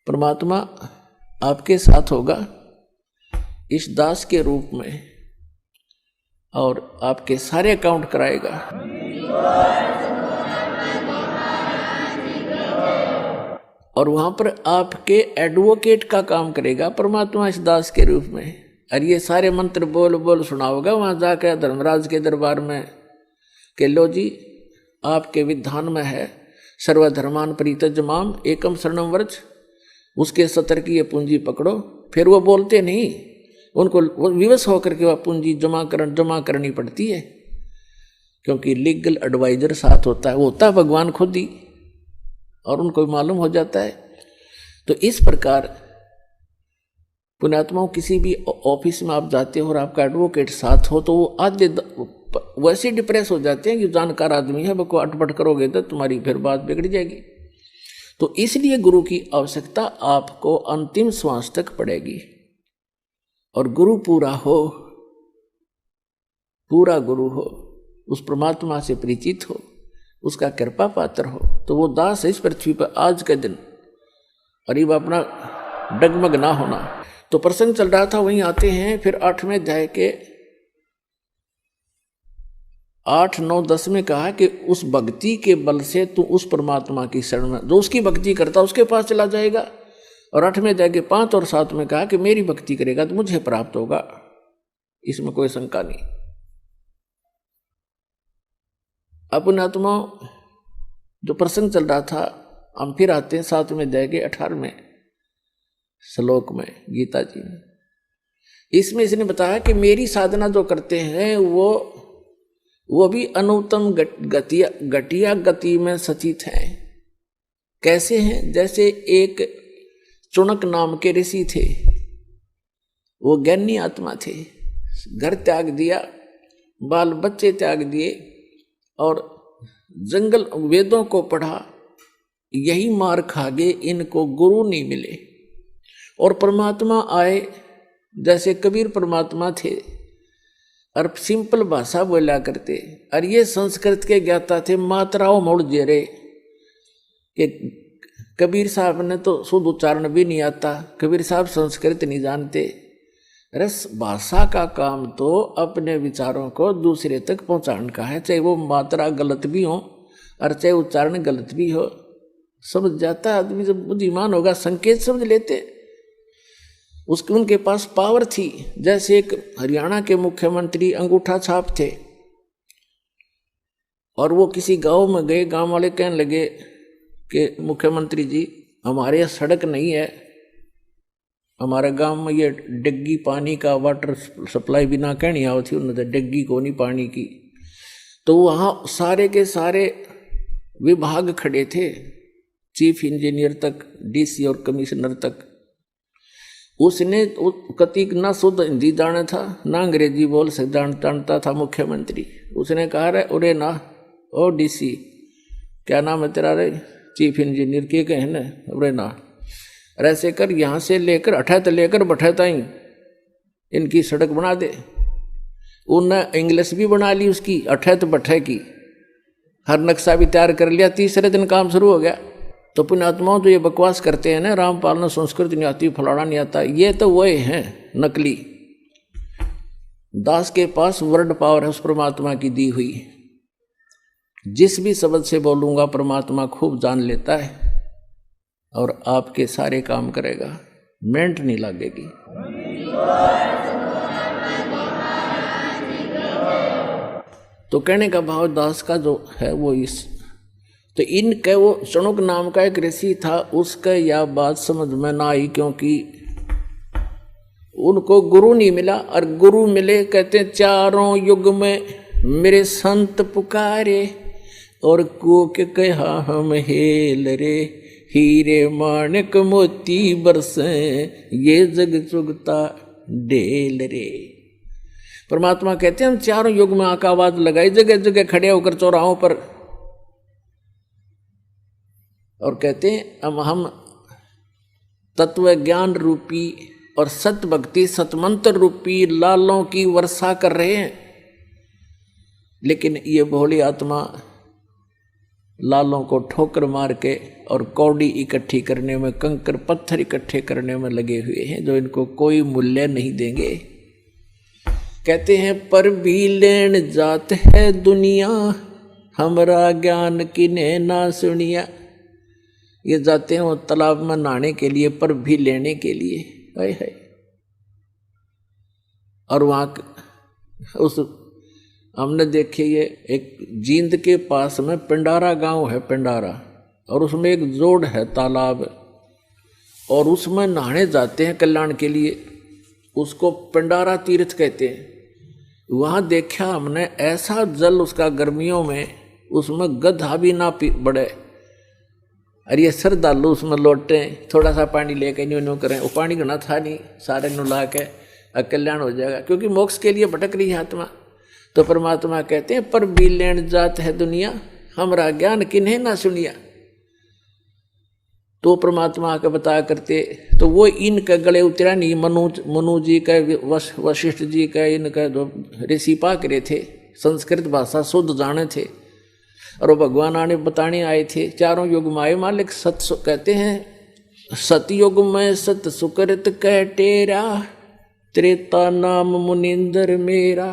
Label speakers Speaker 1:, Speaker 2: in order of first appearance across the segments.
Speaker 1: परमात्मा आपके साथ होगा इस दास के रूप में और आपके सारे अकाउंट कराएगा। और वहां पर आपके एडवोकेट का काम करेगा परमात्मा इस दास के रूप में। और ये सारे मंत्र बोल बोल सुनाओगा वहां जाकर धर्मराज के दरबार में कि लो जी आपके विधान में है सर्वधर्मान परित्यज्य एकम शरणम व्रज, उसके 70 की ये पूंजी पकड़ो। फिर वो बोलते नहीं, उनको वो विवश होकर के वह पूंजी जमा करनी पड़ती है, क्योंकि लीगल एडवाइजर साथ होता है, वो होता है भगवान खुद ही, और उनको मालूम हो जाता है। तो इस प्रकार पुण्यात्माओं किसी भी ऑफिस में आप जाते हो और आपका एडवोकेट साथ हो तो वो आधे वैसे डिप्रेस हो जाते हैं कि जानकार आदमी है, बको अटपट करोगे तो तुम्हारी फिर बात बिगड़ जाएगी। तो इसलिए गुरु की आवश्यकता आपको अंतिम श्वास तक पड़ेगी। और गुरु पूरा गुरु हो, उस परमात्मा से परिचित हो, उसका कृपा पात्र हो, तो वो दास इस पृथ्वी पर आज के दिन अरीब अपना डगमग ना होना। तो प्रसंग चल रहा था, वहीं आते हैं फिर 8वें अध्याय के 8, 9, 10 में कहा कि उस भक्ति के बल से तू उस परमात्मा की शरण में, जो उसकी भक्ति करता उसके पास चला जाएगा। और 8वें अध्याय के 5 और 7 में कहा कि मेरी भक्ति करेगा तो मुझे प्राप्त होगा, इसमें कोई शंका नहीं। अपने आत्मा जो प्रसंग चल रहा था, हम फिर आते हैं 7वें अध्याय के 18वें श्लोक में गीता जी में। इसमें इसने बताया कि मेरी साधना जो करते हैं वो भी अनुत्तम घटिया गति में सचित हैं। कैसे हैं? जैसे एक चुनक नाम के ऋषि थे, वो ज्ञानी आत्मा थे, घर त्याग दिया, बाल बच्चे त्याग दिए और जंगल वेदों को पढ़ा, यही मार खा गए, इनको गुरु नहीं मिले। और परमात्मा आए, जैसे कबीर परमात्मा थे और सिंपल भाषा बोला करते, और ये संस्कृत के ज्ञाता थे, मात्राओं मोड़ जेरे कि कबीर साहब ने तो शुद्ध उच्चारण भी नहीं आता, कबीर साहब संस्कृत नहीं जानते। रस भाषा का काम तो अपने विचारों को दूसरे तक पहुंचाने का है, चाहे वो मात्रा गलत भी हो और चाहे उच्चारण गलत भी हो, समझ जाता है आदमी। जब बुद्धिमान होगा संकेत समझ लेते, उसके उनके पास पावर थी। जैसे एक हरियाणा के मुख्यमंत्री अंगूठा छाप थे, और वो किसी गांव में गए, गांव वाले कहने लगे कि मुख्यमंत्री जी हमारे यहाँ सड़क नहीं है, हमारे गांव में ये डिग्गी पानी का वाटर सप्लाई बिना कहनी आओ थी, उन्होंने डिग्गी को नहीं पानी की। तो वहाँ सारे के सारे विभाग खड़े थे, चीफ इंजीनियर तक, डीसी और कमिश्नर तक। उसने कतीक ना शुद्ध हिंदी जाना था ना अंग्रेजी बोल से जानता था मुख्यमंत्री। उसने कहा रे उरे ना ओ डीसी, क्या नाम है तेरा रे? चीफ इंजीनियर के कहने उरे ना, ऐसे कर यहाँ से लेकर अठैत लेकर बठैता ही इनकी सड़क बना दे। उनने इंग्लिश भी बना ली उसकी, अठैत बठै की, हर नक्शा भी तैयार कर लिया। तीसरे दिन काम शुरू हो गया। तो पुण्यात्माओं तो ये बकवास करते हैं ना, रामपाल ने संस्कृत नहीं आती, फलाना नहीं आता, ये तो वही हैं नकली। दास के पास वर्ड पावर है उस परमात्मा की दी हुई। जिस भी शब्द से बोलूंगा परमात्मा खूब जान लेता है और आपके सारे काम करेगा, मिनट नहीं लगेगी। तो कहने का भाव दास का जो है वो इस, तो इनके वो चुनुक नाम का एक ऋषि था, उसका यह बात समझ में ना आई, क्योंकि उनको गुरु नहीं मिला। और गुरु मिले, कहते चारों युग में मेरे संत पुकारे और को के कहा हम हेल रे, हीरे माणिक मोती बरसे ये जग चुगता ढेल रे। परमात्मा कहते हैं हम चारों युग में आका आवाज लगाई, जगह जगह खड़े होकर चौराहों पर, और कहते हैं हम तत्व ज्ञान रूपी और सत भक्ति सतमंत्र रूपी लालों की वर्षा कर रहे हैं। लेकिन ये भोली आत्मा लालों को ठोकर मार के और कौड़ी इकट्ठी करने में, कंकर पत्थर इकट्ठे करने में लगे हुए हैं, जो इनको कोई मूल्य नहीं देंगे। कहते हैं पर भी लेन जात है दुनिया, हमरा ज्ञान किने ना सुनिया। ये जाते हैं वो तालाब में नहाने के लिए, पर भी लेने के लिए। हाय हाय। और वहाँ उस हमने देखे, ये एक जींद के पास में पिंडारा गांव है, पिंडारा, और उसमें एक जोड़ है तालाब, और उसमें नहाने जाते हैं कल्याण के लिए। उसको पिंडारा तीर्थ कहते हैं। वहाँ देखा हमने ऐसा जल उसका गर्मियों में, उसमें गधा भी ना बढ़े। अरे ये श्रद्धालु उसमें लौटे, थोड़ा सा पानी लेके न्यू न्यू करें, वो पानी घना था नहीं, सारे नु ला के कल्याण हो जाएगा, क्योंकि मोक्ष के लिए भटक रही है आत्मा। तो परमात्मा कहते हैं पर भी लेन जात है दुनिया, हमरा ज्ञान किन्हें ना सुनिया। तो परमात्मा आके बताया करते, तो वो इनके गले उतरा नहीं। मनु जी का, वशिष्ठ जी का, इनका जो ऋषि पाक रहे थे, संस्कृत भाषा शुद्ध जाने थे, और वो भगवान आने बताने आए थे। चारों युग में आए मालिक। कहते हैं सतयुग में सत सुकृत कह टेरा, त्रेता नाम मुनिंदर मेरा,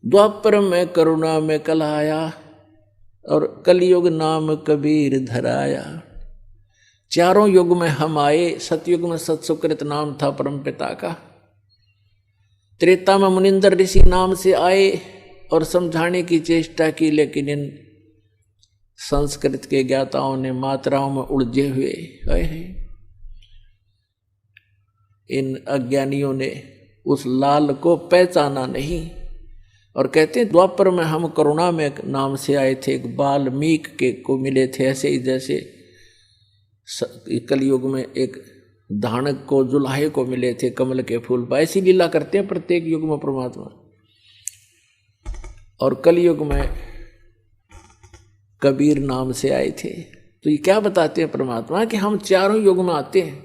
Speaker 1: द्वापर में करुणा में कलाया, और कलयुग नाम कबीर धराया। चारों युग में हम आए। सतयुग में सत सुकृत नाम था परम पिता का, त्रेता में मुनिंदर ऋषि नाम से आए और समझाने की चेष्टा की, लेकिन इन संस्कृत के ज्ञाताओं ने मात्राओं में उलझे हुए इन अज्ञानियों ने उस लाल को पहचाना नहीं। और कहते हैं द्वापर में हम करुणा में नाम से आए थे, एक बाल्मीक के को मिले थे, ऐसे ही जैसे कलयुग में एक धानक को, जुलाहे को मिले थे कमल के फूल पर। ऐसी लीला करते हैं प्रत्येक युग में परमात्मा। और कलयुग में कबीर नाम से आए थे। तो ये क्या बताते हैं परमात्मा कि हम चारों युग में आते हैं,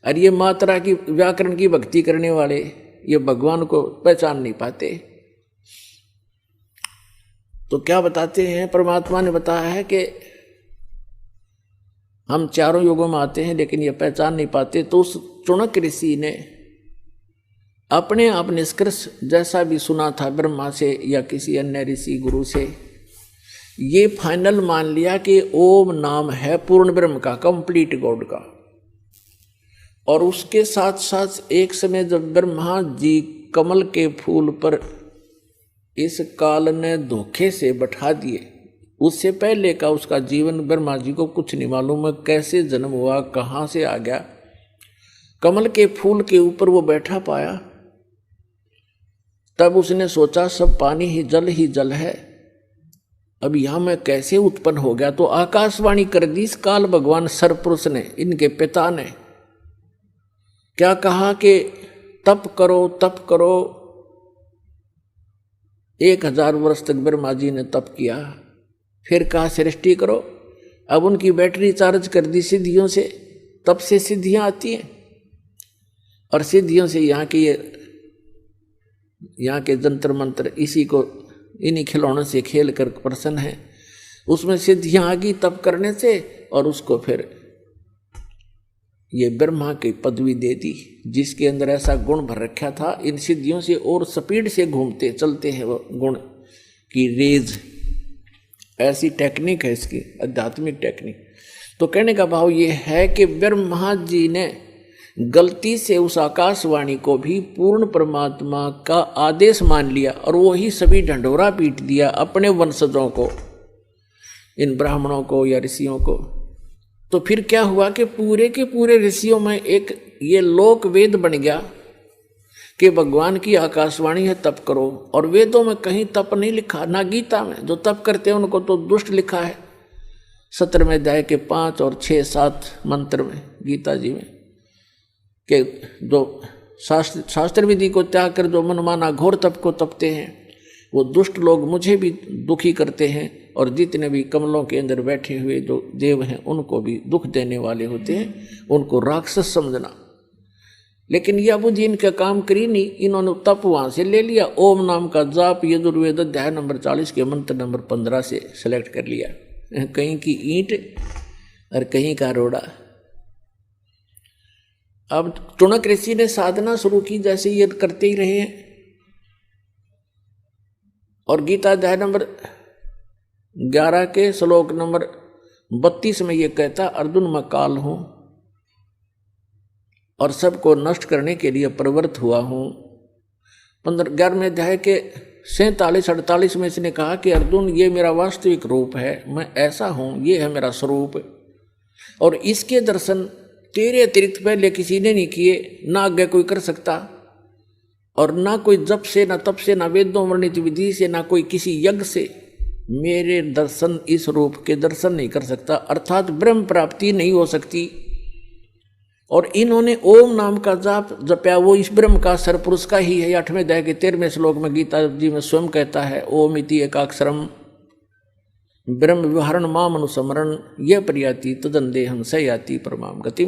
Speaker 1: और ये मात्रा की, व्याकरण की भक्ति करने वाले ये भगवान को पहचान नहीं पाते। तो क्या बताते हैं, परमात्मा ने बताया है कि हम चारों युगों में आते हैं लेकिन ये पहचान नहीं पाते। तो उस चुनक ऋषि ने अपने आप निष्कर्ष जैसा भी सुना था ब्रह्मा से या किसी अन्य ऋषि गुरु से, ये फाइनल मान लिया कि ओम नाम है पूर्ण ब्रह्म का, कंप्लीट गॉड का। और उसके साथ साथ एक समय जब ब्रह्मा जी कमल के फूल पर इस काल ने धोखे से बैठा दिए, उससे पहले का उसका जीवन ब्रह्मा जी को कुछ नहीं मालूम है, कैसे जन्म हुआ, कहाँ से आ गया। कमल के फूल के ऊपर वो बैठा पाया, तब उसने सोचा सब पानी ही जल है, अब यहां मैं कैसे उत्पन्न हो गया। तो आकाशवाणी कर दी इस काल भगवान सरपुरुष ने, इनके पिता ने क्या कहा कि तप करो तप करो। 1000 वर्ष तक ब्रह्मा जी ने तप किया, फिर कहा सृष्टि करो। अब उनकी बैटरी चार्ज कर दी सिद्धियों से, तब से सिद्धियां आती हैं, और सिद्धियों से यहाँ के जंतर मंत्र इसी को, इन्हीं खिलौनों से खेल कर प्रसन्न है। उसमें सिद्धियां आ गई तप करने से, और उसको फिर ये ब्रह्मा की पदवी दे दी, जिसके अंदर ऐसा गुण भर रखा था। इन सिद्धियों से और स्पीड से घूमते चलते हैं वो गुण की रेज। ऐसी टेक्निक है इसकी, आध्यात्मिक टेक्निक। तो कहने का भाव ये है कि ब्रह्मा जी ने गलती से उस आकाशवाणी को भी पूर्ण परमात्मा का आदेश मान लिया, और वो ही सभी ढंढोरा पीट दिया अपने वंशजों को, इन ब्राह्मणों को या ऋषियों को। तो फिर क्या हुआ कि पूरे के पूरे ऋषियों में एक ये लोक वेद बन गया कि भगवान की आकाशवाणी है तप करो। और वेदों में कहीं तप नहीं लिखा, ना गीता में। जो तप करते हैं उनको तो दुष्ट लिखा है 17वें अध्याय के 5 और 6, 7 मंत्र में गीता जी में, कि जो शास्त्र विधि को त्याग कर जो मनमाना घोर तप को तपते हैं, वो दुष्ट लोग मुझे भी दुखी करते हैं, और जितने भी कमलों के अंदर बैठे हुए जो देव हैं उनको भी दुख देने वाले होते हैं, उनको राक्षस समझना। लेकिन यह बुद्धि इनका काम करी नहीं, इन्होंने तप वहाँ से ले लिया। ओम नाम का जाप यजुर्वेद अध्याय नंबर 40 के मंत्र नंबर 15 से सेलेक्ट कर लिया। कहीं की ईंट और कहीं का रोड़ा। अब टुणक ऋषि ने साधना शुरू की, जैसे ये करते ही रहे हैं। और गीता अध्याय नंबर 11 के श्लोक नंबर 32 में ये कहता, अर्जुन मैं काल हूं और सबको नष्ट करने के लिए प्रवृत्त हुआ हूं। 11वें अध्याय के 47-48 में इसने कहा कि अर्जुन ये मेरा वास्तविक रूप है, मैं ऐसा हूं, ये है मेरा स्वरूप, और इसके दर्शन तेरे अतिरिक्त पहले किसी ने नहीं किए, ना आगे कोई कर सकता, और ना कोई जप से, ना तप से, ना वेदों वर्णित विधि से, ना कोई किसी यज्ञ से मेरे दर्शन, इस रूप के दर्शन नहीं कर सकता, अर्थात ब्रह्म प्राप्ति नहीं हो सकती। और इन्होंने ओम नाम का जाप जपया, वो इस ब्रह्म का सरपुरुष का ही है। 8वें अध्याय के 13वें श्लोक में गीता जी में स्वयं कहता है, ओम इति एकाक्षरम ब्रह्म विहरण माम अनुस्मरण यह प्रयाति तदंदेहम स याति परमाम गति।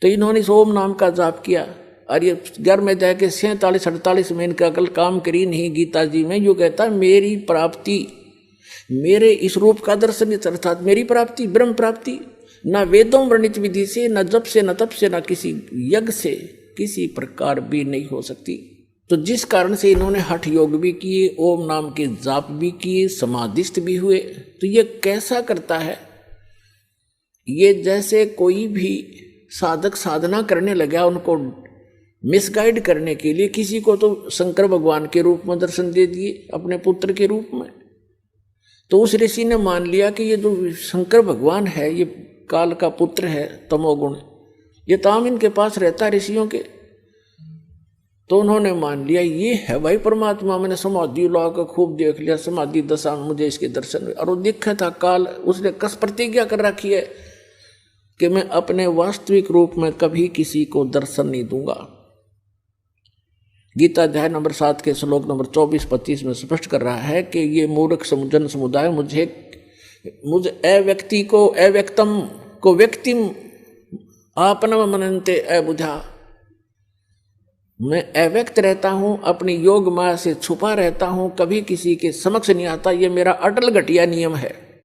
Speaker 1: तो इन्होंने इस ओम नाम का जाप किया, और ये 11वें अध्याय के 47-48 में इनका अकल काम करी नहीं। गीता जी में यो कहता, मेरी प्राप्ति, मेरे इस रूप का दर्शन, अर्थात मेरी प्राप्ति, ब्रह्म प्राप्ति, ना वेदों वर्णित विधि से, न जप से, न तप से, न किसी यज्ञ से किसी प्रकार भी नहीं हो सकती। तो जिस कारण से इन्होंने हठ योग भी किए, ओम नाम के जाप भी किए, समाधिस्थ भी हुए। तो ये कैसा करता है? ये जैसे कोई भी साधक साधना करने लगा, उनको मिसगाइड करने के लिए किसी को तो शंकर भगवान के रूप में दर्शन दे दिए, अपने पुत्र के रूप में। तो उस ऋषि ने मान लिया कि ये जो शंकर भगवान है ये काल का पुत्र है, तमोगुण, ये ताम इनके पास रहता है ऋषियों के। तो उन्होंने मान लिया ये है भाई परमात्मा। मैंने समाधि ला कर खूब देख लिया, समाधि दशा में मुझे इसके दर्शन हुए। और वो दिखा था काल, उसने कस प्रतिज्ञा कर रखी है कि मैं अपने वास्तविक रूप में कभी किसी को दर्शन नहीं दूंगा। गीता अध्याय नंबर 7 के श्लोक नंबर 24-25 में स्पष्ट कर रहा है कि ये मूर्ख जन समुदाय मुझे अव्यक्ति को, अव्यक्तम को व्यक्तिम आपनम मनन्ते अबुझा। मैं अव्यक्त रहता हूं, अपनी योग माया से छुपा रहता हूं, कभी किसी के समक्ष नहीं आता। ये मेरा अटल घटिया नियम है।